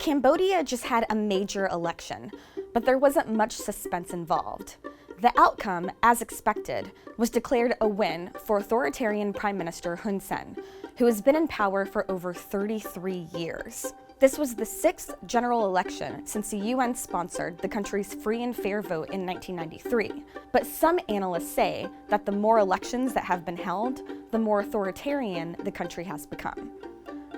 Cambodia just had a major election, but there wasn't much suspense involved. The outcome, as expected, was declared a win for authoritarian Prime Minister Hun Sen, who has been in power for over 33 years. This was the sixth general election since the UN sponsored the country's free and fair vote in 1993. But some analysts say that the more elections that have been held, the more authoritarian the country has become.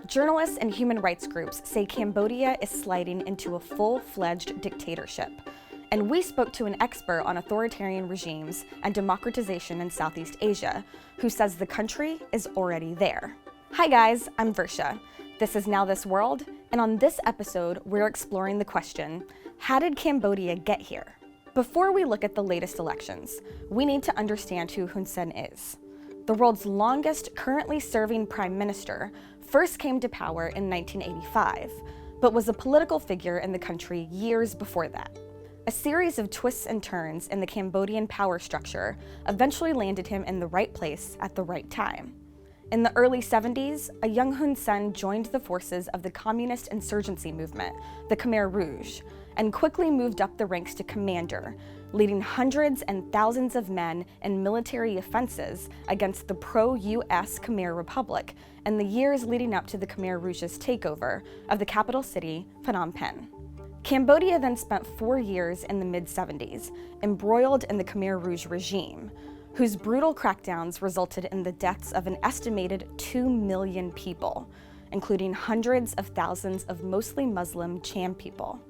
Journalists and human rights groups say Cambodia is sliding into a full-fledged dictatorship. And we spoke to an expert on authoritarian regimes and democratization in Southeast Asia, who says the country is already there. Hi guys, I'm Versha. This is NowThis World, and on this episode, we're exploring the question, how did Cambodia get here? Before we look at the latest elections, we need to understand who Hun Sen is. The world's longest currently serving prime minister first came to power in 1985, but was a political figure in the country years before that. A series of twists and turns in the Cambodian power structure eventually landed him in the right place at the right time. In the early 70s, a young Hun Sen joined the forces of the communist insurgency movement, the Khmer Rouge, and quickly moved up the ranks to commander, leading hundreds and thousands of men in military offenses against the pro-US Khmer Republic in the years leading up to the Khmer Rouge's takeover of the capital city, Phnom Penh. Cambodia then spent 4 years in the mid-70s, embroiled in the Khmer Rouge regime, whose brutal crackdowns resulted in the deaths of an estimated 2 million people, including hundreds of thousands of mostly Muslim Cham people.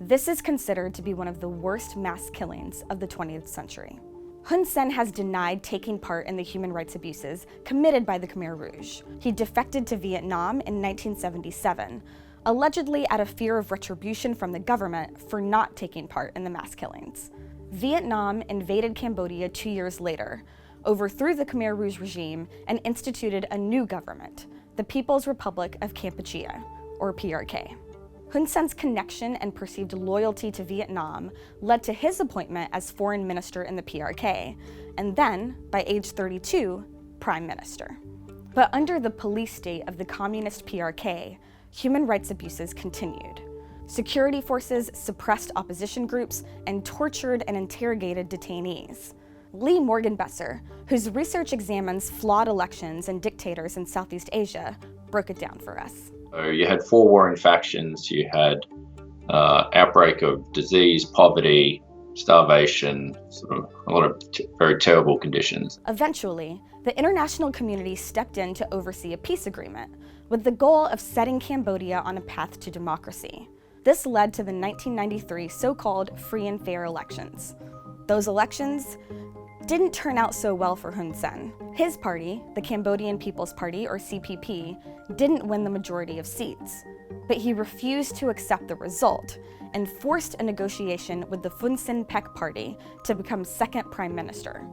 This is considered to be one of the worst mass killings of the 20th century. Hun Sen has denied taking part in the human rights abuses committed by the Khmer Rouge. He defected to Vietnam in 1977, allegedly out of fear of retribution from the government for not taking part in the mass killings. Vietnam invaded Cambodia 2 years later, overthrew the Khmer Rouge regime, and instituted a new government, the People's Republic of Kampuchea, or PRK. Hun Sen's connection and perceived loyalty to Vietnam led to his appointment as foreign minister in the PRK, and then, by age 32, prime minister. But under the police state of the communist PRK, human rights abuses continued. Security forces suppressed opposition groups and tortured and interrogated detainees. Lee Morgenbesser, whose research examines flawed elections and dictators in Southeast Asia, broke it down for us. So you had 4 warring factions, you had outbreak of disease, poverty, starvation, sort of a lot of very terrible conditions. Eventually, the international community stepped in to oversee a peace agreement with the goal of setting Cambodia on a path to democracy. This led to the 1993 so-called free and fair elections. Those elections didn't turn out so well for Hun Sen. His party, the Cambodian People's Party, or CPP, didn't win the majority of seats, but he refused to accept the result and forced a negotiation with the Hun Sen Pek Party to become second prime minister.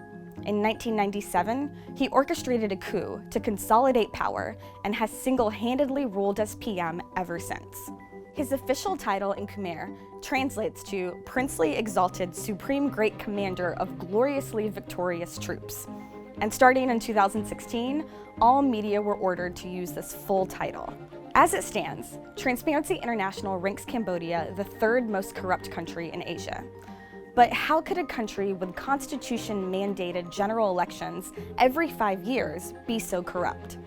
In 1997, he orchestrated a coup to consolidate power and has single-handedly ruled as PM ever since. His official title in Khmer translates to Princely Exalted Supreme Great Commander of Gloriously Victorious Troops. And starting in 2016, all media were ordered to use this full title. As it stands, Transparency International ranks Cambodia the 3rd most corrupt country in Asia. But how could a country with constitution-mandated general elections every 5 years be so corrupt?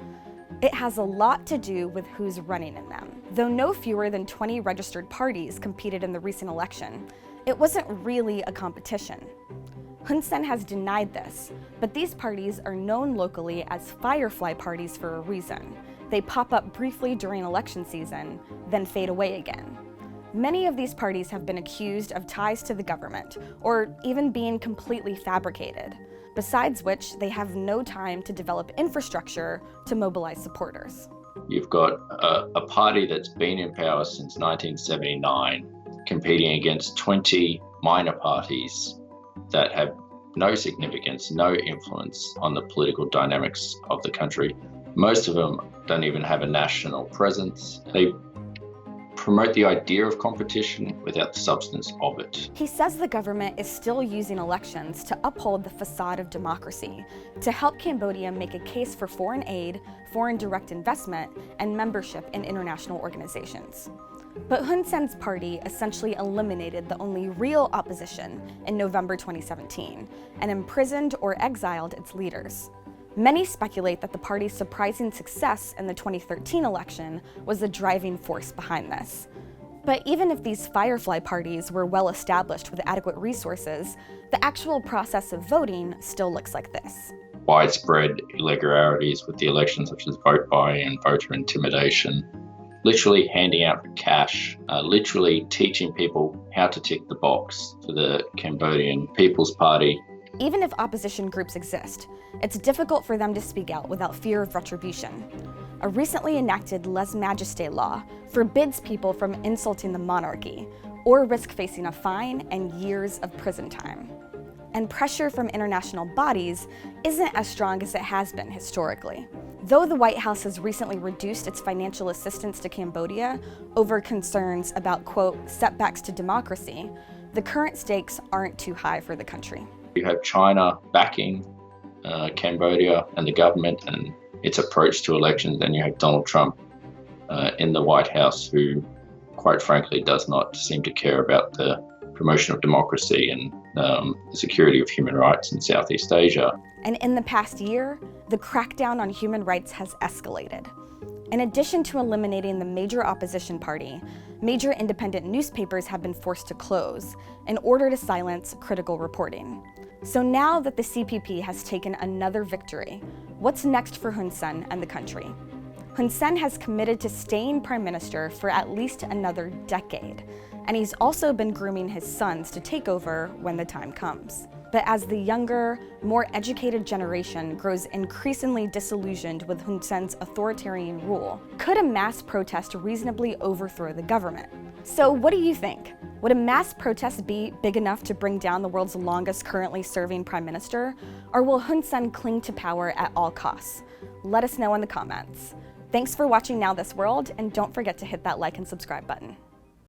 It has a lot to do with who's running in them. Though no fewer than 20 registered parties competed in the recent election, it wasn't really a competition. Hun Sen has denied this, but these parties are known locally as firefly parties for a reason. They pop up briefly during election season, then fade away again. Many of these parties have been accused of ties to the government, or even being completely fabricated, besides which they have no time to develop infrastructure to mobilize supporters. You've got a party that's been in power since 1979, competing against 20 minor parties that have no significance, no influence on the political dynamics of the country. Most of them don't even have a national presence. They promote the idea of competition without the substance of it. He says the government is still using elections to uphold the facade of democracy, to help Cambodia make a case for foreign aid, foreign direct investment, and membership in international organizations. But Hun Sen's party essentially eliminated the only real opposition in November 2017 and imprisoned or exiled its leaders. Many speculate that the party's surprising success in the 2013 election was the driving force behind this. But even if these firefly parties were well established with adequate resources, the actual process of voting still looks like this. Widespread irregularities with the elections, such as vote buying and voter intimidation, literally handing out cash, literally teaching people how to tick the box for the Cambodian People's Party. Even if opposition groups exist, it's difficult for them to speak out without fear of retribution. A recently enacted lèse-majesté law forbids people from insulting the monarchy or risk facing a fine and years of prison time. And pressure from international bodies isn't as strong as it has been historically. Though the White House has recently reduced its financial assistance to Cambodia over concerns about, quote, setbacks to democracy, the current stakes aren't too high for the country. You have China backing Cambodia and the government and its approach to elections. Then you have Donald Trump in the White House, who, quite frankly, does not seem to care about the promotion of democracy and the security of human rights in Southeast Asia. And in the past year, the crackdown on human rights has escalated. In addition to eliminating the major opposition party, major independent newspapers have been forced to close in order to silence critical reporting. So now that the CPP has taken another victory, what's next for Hun Sen and the country? Hun Sen has committed to staying prime minister for at least another decade, and he's also been grooming his sons to take over when the time comes. But as the younger, more educated generation grows increasingly disillusioned with Hun Sen's authoritarian rule, could a mass protest reasonably overthrow the government? So what do you think? Would a mass protest be big enough to bring down the world's longest currently serving prime minister? Or will Hun Sen cling to power at all costs? Let us know in the comments. Thanks for watching Now This World, and don't forget to hit that like and subscribe button.